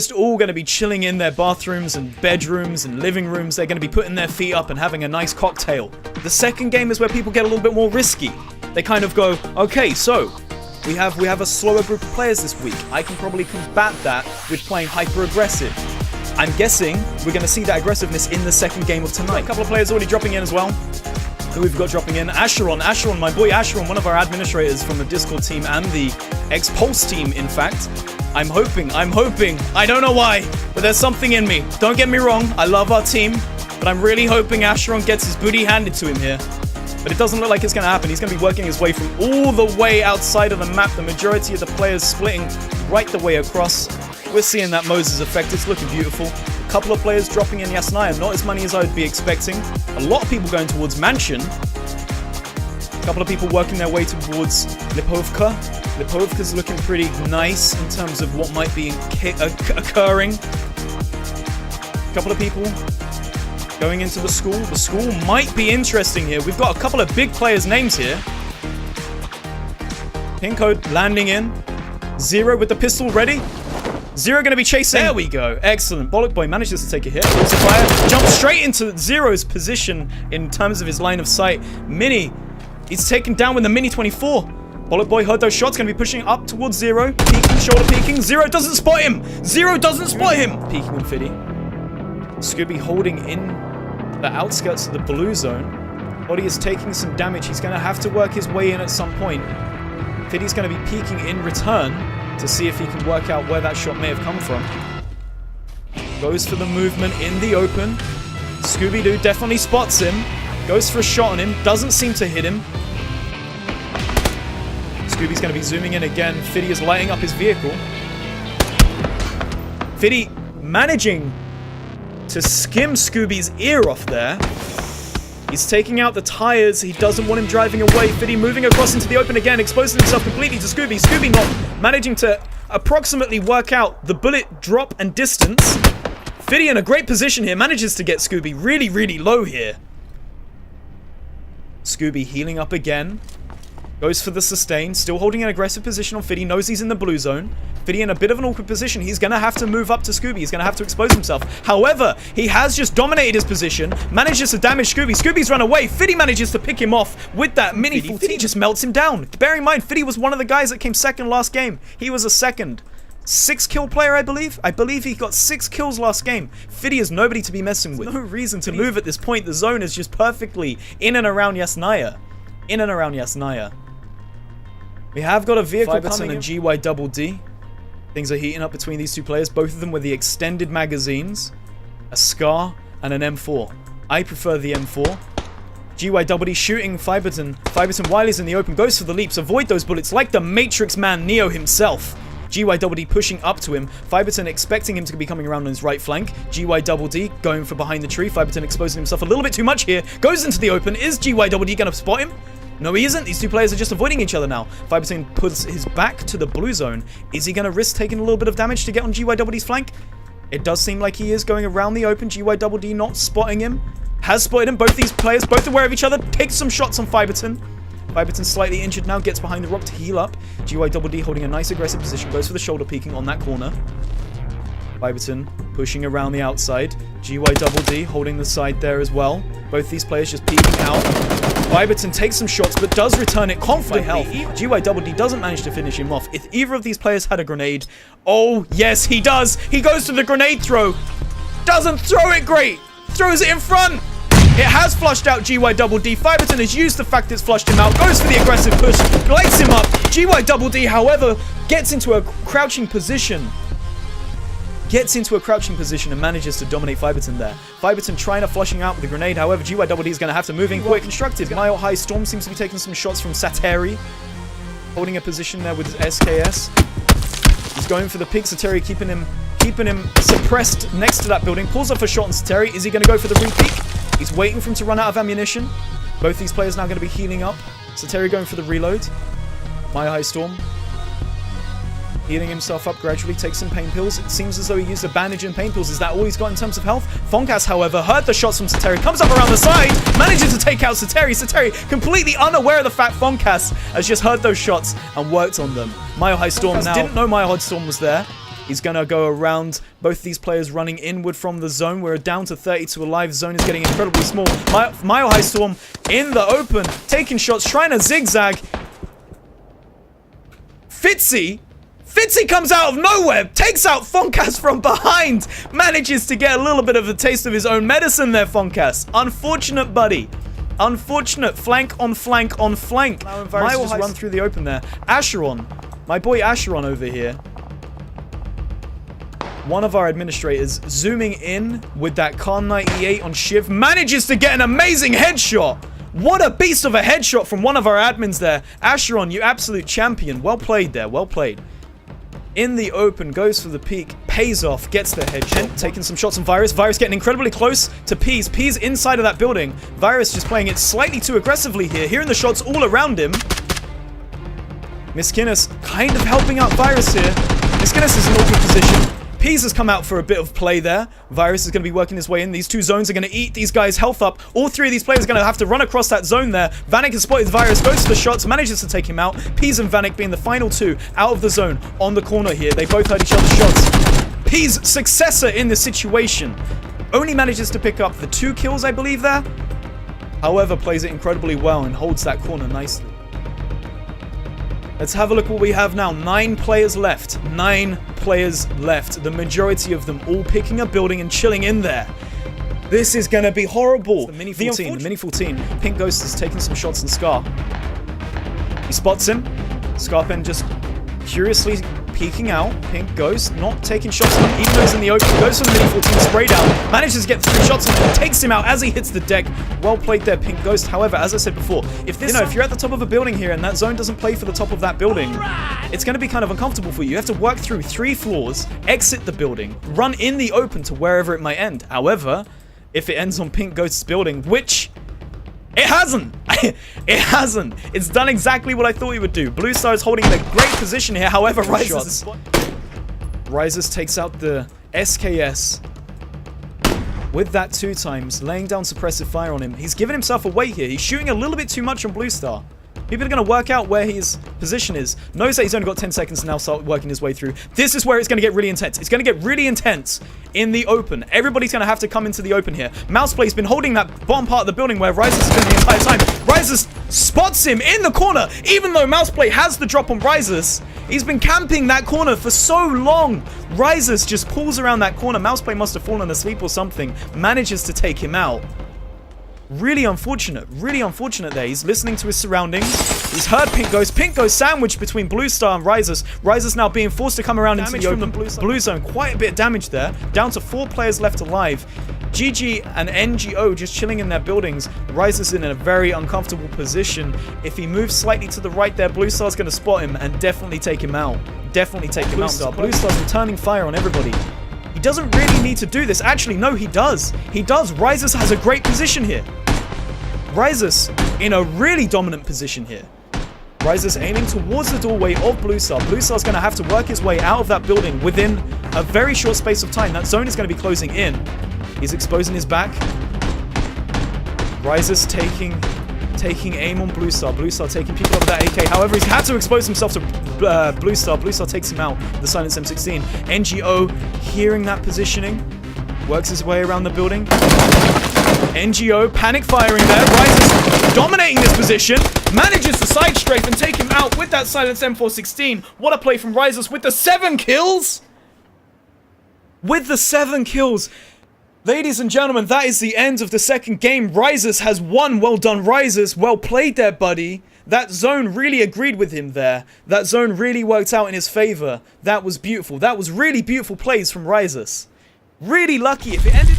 just all going to be chilling in their bathrooms and bedrooms and living rooms. They're going to be putting their feet up and having a nice cocktail. The second game is where people get a little bit more risky. They kind of go, okay, so we have a slower group of players this week. I can probably combat that with playing hyper-aggressive. I'm guessing we're going to see that aggressiveness in the second game of tonight. A couple of players already dropping in as well. Who we've got dropping in? Asheron, my boy Asheron, one of our administrators from the Discord team and the X-Pulse team, in fact. I'm hoping, I don't know why, but there's something in me. Don't get me wrong, I love our team, but I'm really hoping Asheron gets his booty handed to him here. But it doesn't look like it's going to happen. He's going to be working his way from all the way outside of the map. The majority of the players splitting right the way across. We're seeing that Moses effect. It's looking beautiful. A couple of players dropping in Yasnaya. Not as many as I would be expecting. A lot of people going towards Mansion. A couple of people working their way towards Lipovka. Lipovka's looking pretty nice in terms of what might be occurring. A couple of people going into the school. The school might be interesting here. We've got a couple of big players' names here. Pinkode landing in. Zero with the pistol ready. Zero going to be chasing. There we go. Excellent. Bollock Boy manages to take a hit. Fire. Jumps straight into Zero's position in terms of his line of sight. Mini. He's taken down with the Mini 24. Bollock Boy heard those shots. Going to be pushing up towards Zero. Peeking, shoulder peeking. Zero doesn't spot him. Zero doesn't spot him. Peeking on Fiddy. Scooby holding in the outskirts of the blue zone. Body is taking some damage. He's going to have to work his way in at some point. Fiddy's going to be peeking in return to see if he can work out where that shot may have come from. Goes for the movement in the open. Scooby-Doo definitely spots him. Goes for a shot on him. Doesn't seem to hit him. Scooby's going to be zooming in again. Fiddy is lighting up his vehicle. Fiddy managing to skim Scooby's ear off there. He's taking out the tires. He doesn't want him driving away. Fiddy moving across into the open again, exposing himself completely to Scooby. Scooby not managing to approximately work out the bullet drop and distance. Fiddy in a great position here. Manages to get Scooby really, really low here. Scooby healing up again. Goes for the sustain. Still holding an aggressive position on Fiddy. Knows he's in the blue zone. Fiddy in a bit of an awkward position. He's going to have to move up to Scooby. He's going to have to expose himself. However, he has just dominated his position. Manages to damage Scooby. Scooby's run away. Fiddy manages to pick him off with that Mini 14. Fiddy just melts him down. Bear in mind, Fiddy was one of the guys that came second last game. He was a second. 6-kill player, I believe. I believe he got 6 kills last game. Fiddy is nobody to be messing with. No reason to move at this point. The zone is just perfectly in and around Yasnaya. In and around Yasnaya. We have got a vehicle coming in. And GYDD. Things are heating up between these two players. Both of them with the extended magazines. A SCAR and an M4. I prefer the M4. GYDD shooting Fiberton. Fiberton while he's in the open goes for the leaps. Avoid those bullets like the Matrix man Neo himself. GYDD pushing up to him. Fiberton expecting him to be coming around on his right flank. GYDD going for behind the tree. Fiberton exposing himself a little bit too much here. Goes into the open. Is GYDD going to spot him? No, he isn't. These two players are just avoiding each other now. Fiberton puts his back to the blue zone. Is he going to risk taking a little bit of damage to get on GYDD's flank? It does seem like he is going around the open. GYDD not spotting him. Has spotted him. Both these players, both aware of each other. Picked some shots on Fiberton. Fiberton slightly injured now. Gets behind the rock to heal up. GYDD holding a nice aggressive position. Goes for the shoulder peeking on that corner. Fiberton pushing around the outside. GYDD holding the side there as well. Both these players just peeking out. Fiberton takes some shots, but does return it confidently. GYDD doesn't manage to finish him off. If either of these players had a grenade... Oh, yes, he does. He goes to the grenade throw. Doesn't throw it great. Throws it in front. It has flushed out GYDD. Fiberton has used the fact it's flushed him out. Goes for the aggressive push. Lights him up. GYDD, however, gets into a crouching position. Gets into a crouching position and manages to dominate Fiberton there. Fiberton trying to flush him out with a grenade. However, GYDD is going to have to move in quick. Constructed. Mile High Storm seems to be taking some shots from Sateri. Holding a position there with his SKS. He's going for the peek. Sateri keeping him suppressed next to that building. Pulls off a shot on Sateri. Is he going to go for the re-peek? He's waiting for him to run out of ammunition. Both these players now going to be healing up. Sateri going for the reload. Mile High Storm healing himself up gradually, takes some pain pills. It seems as though he used a bandage and pain pills. Is that all he's got in terms of health? Fonkas, however, heard the shots from Sateri, comes up around the side, manages to take out Sateri. Sateri, completely unaware of the fact Fonkas has just heard those shots and worked on them. Mile High Storm now didn't know Mile High Storm was there. He's going to go around both these players running inward from the zone. We're down to 32 alive. Zone is getting incredibly small. Mile High Storm in the open, taking shots, trying to zigzag. Fitzy comes out of nowhere, takes out Foncas from behind, manages to get a little bit of a taste of his own medicine there, Foncas. Unfortunate, buddy. Unfortunate. Flank on flank on flank. Mile just run through the open there. Acheron, my boy Acheron over here. One of our administrators zooming in with that Khan 98 on Shiv, manages to get an amazing headshot. What a beast of a headshot from one of our admins there. Acheron, you absolute champion. Well played there, well played. In the open, goes for the peak, pays off, gets the headshot. Taking some shots on Virus. Virus getting incredibly close to Peas. Peas inside of that building. Virus just playing it slightly too aggressively here. Hearing the shots all around him. Miskinnis kind of helping out Virus here. Miskinnis is in an awkward position. Peas has come out for a bit of play there. Virus is going to be working his way in. These two zones are going to eat these guys' health up. All three of these players are going to have to run across that zone there. Vanek has spotted Virus, goes to the shots, manages to take him out. Peas and Vanek being the final two out of the zone on the corner here. They both heard each other's shots. Peas, successor in the situation, only manages to pick up the 2 kills, I believe, there. However, plays it incredibly well and holds that corner nicely. Let's have a look what we have now. 9 players left. 9 players left. The majority of them all picking a building and chilling in there. This is going to be horrible. The Mini 14. The Mini 14. Pink Ghost is taking some shots on Scar. He spots him. Scarpen just curiously peeking out. Pink Ghost not taking shots on him, even though he's in the open. Goes for the Mini 14 spray down. Manages to get 3 shots on him. Takes him out as he hits the deck. Well played there, Pink Ghost. However, as I said before, if you're at the top of a building here and that zone doesn't play for the top of that building, it's going to be kind of uncomfortable for you. You have to work through 3 floors, exit the building, run in the open to wherever it might end. However, if it ends on Pink Ghost's building, which it hasn't. It hasn't. It's done exactly what I thought he would do. Blue Star is holding in a great position here. However, Rises takes out the SKS with that 2 times, laying down suppressive fire on him. He's giving himself away here. He's shooting a little bit too much on Blue Star. People are going to work out where his position is. Knows that he's only got 10 seconds to now start working his way through. This is where it's going to get really intense. It's going to get really intense in the open. Everybody's going to have to come into the open here. Mouseplay's been holding that bottom part of the building where Rises has been the entire time. Rises spots him in the corner. Even though Mouseplay has the drop on Rises, he's been camping that corner for so long. Rises just pulls around that corner. Mouseplay must have fallen asleep or something. Manages to take him out. Really unfortunate there. He's listening to his surroundings. He's heard Pink Ghost. Pink Ghost sandwiched between Blue Star and Rises. Rises now being forced to come around into the open. Blue zone. Quite a bit of damage there. Down to 4 players left alive. GG and NGO just chilling in their buildings. Rises in a very uncomfortable position. If he moves slightly to the right there, Blue Star's going to spot him and definitely take him out. Definitely take him out. Blue Star's returning fire on everybody. He doesn't really need to do this. Actually, no, he does. He does. Rises has a great position here. Rises in a really dominant position here. Rises aiming towards the doorway of Blue Star. Blue Star's going to have to work his way out of that building within a very short space of time. That zone is going to be closing in. He's exposing his back. Rises taking aim on Blue Star. Blue Star taking people off that AK. However, he's had to expose himself to Blue Star. Blue Star takes him out. The Silence M16. NGO hearing that positioning. Works his way around the building. NGO panic firing there. Rises dominating this position. Manages to side strafe and take him out with that Silence M416. What a play from Rises with the 7 kills. With the 7 kills. Ladies and gentlemen, that is the end of the second game. Rises has won. Well done, Rises. Well played there, buddy. That zone really agreed with him there. That zone really worked out in his favor. That was beautiful. That was really beautiful plays from Rises. Really lucky. If it ended